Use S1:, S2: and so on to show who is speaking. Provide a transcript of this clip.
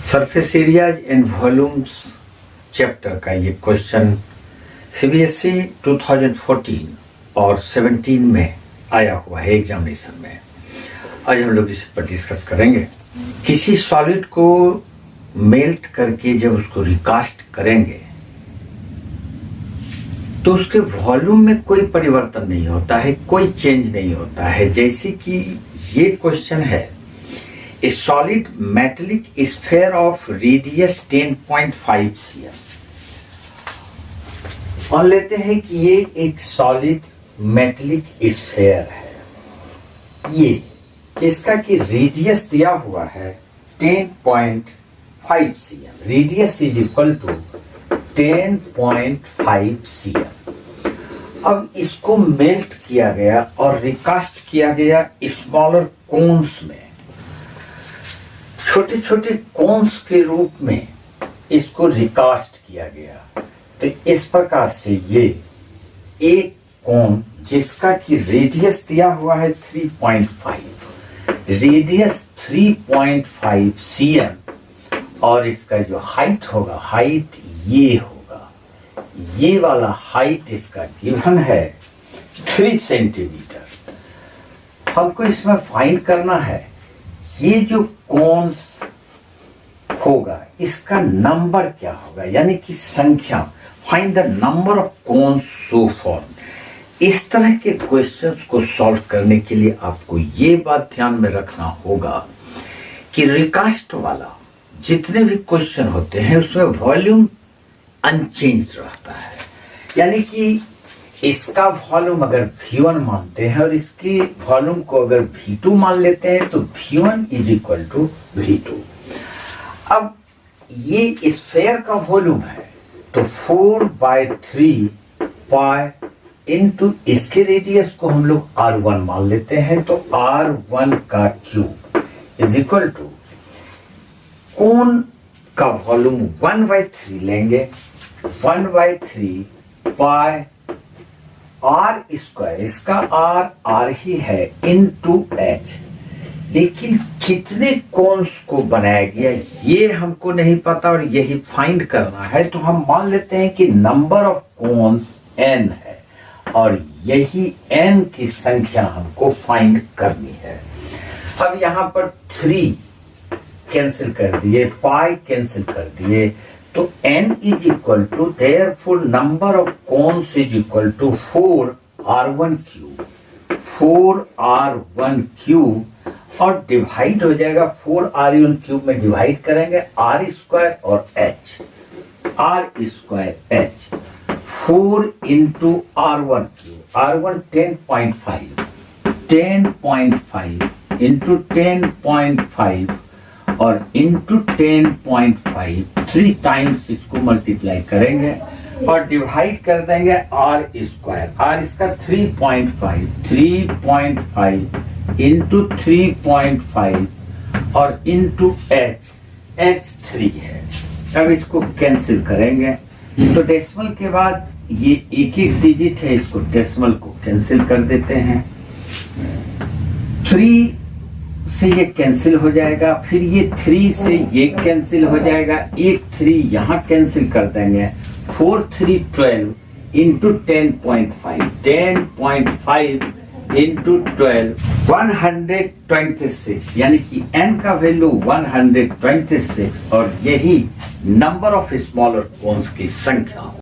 S1: Surface areas and volumes chapter का ये question CBSE 2014 और 17 में आया हुआ है एग्जामिनेशन में। आज हम लोग इस पर डिस्कस करेंगे। किसी सॉलिड को मेल्ट करके जब उसको रिकास्ट करेंगे तो उसके वॉल्यूम में कोई परिवर्तन नहीं होता है, कोई चेंज नहीं होता है। जैसे कि ये क्वेश्चन है, ए solid metallic sphere of radius 10.5 cm। मान लेते हैं कि ये एक सॉलिड मेटेलिक स्फीयर है, ये जिसका कि रेडियस दिया हुआ है 10.5 cm। Radius is equal to 10.5 cm। अब इसको मेल्ट किया गया और रिकास्ट किया गया स्मॉलर कोन्स में, छोटे छोटे कोन्स के रूप में इसको रिकास्ट किया गया। तो इस प्रकार से ये एक कोन जिसका कि रेडियस दिया हुआ है 3.5, रेडियस 3.5 cm और इसका जो हाइट होगा, हाइट ये होगा, ये वाला हाइट इसका गिवन है 3 सेंटीमीटर। हमको इसमें फाइंड करना है ये जो कोन्स होगा इसका नंबर क्या होगा, यानी कि संख्या। Find the number of cons so form. इस तरह के क्वेश्चंस को सॉल्व करने के लिए आपको ये बात ध्यान में रखना होगा कि रिकास्ट वाला जितने भी क्वेश्चन होते हैं उसमें वॉल्यूम अनचेंज रहता है, यानी कि इसका वॉल्यूम अगर V1 मानते हैं और इसकी वॉल्यूम को अगर V2 मान लेते हैं तो V1 is equal to V2। अब ये स्फीयर का वॉल्यूम है तो 4/3 पाई इंटू इसके रेडियस को हम लोग R1 मान लेते हैं तो R1 का क्यूब इज इक्वल टू कोन का वॉल्यूम 1/3 लेंगे, 1/3 पाई आर स्क्वायर, इसका आर ही है, इनटू एच। लेकिन कितने कोन्स को बनाया गया ये हमको नहीं पता और यही फाइंड करना है। तो हम मान लेते हैं कि नंबर ऑफ कोन्स n है और यही n की संख्या हमको फाइंड करनी है। अब यहां पर 3 कैंसिल कर दिए, पाई कैंसिल कर दिए, तो n is equal to therefore number of cones is equal to 4r1 cube, 4r1 cube और डिवाइड हो जाएगा 4r1 क्यूब में डिवाइड करेंगे r स्क्वायर और h, r square h, 4 into r1 cube, r1 10.5, 10.5 into 10.5 और इंटू 10.5, 3 टाइम्स इसको multiply करेंगे और डिवाइड कर देंगे आर स्क्वायर। आर इसका 3.5 इंटू 3.5 और इंटू एच, एच 3 है। अब इसको कैंसिल करेंगे तो डेसिमल के बाद ये एक एक डिजिट है, इसको डेसिमल को कैंसिल कर देते हैं। 3 से ये कैंसिल हो जाएगा, फिर ये 3 से ये कैंसिल हो जाएगा, एक 3 यहाँ कैंसिल कर देंगे, 4 3 12 इंटू 10.5, 10.5 इंटू 12 126, यानी कि n का वैल्यू 126 और यही नंबर ऑफ स्मॉलर कोन्स की संख्या।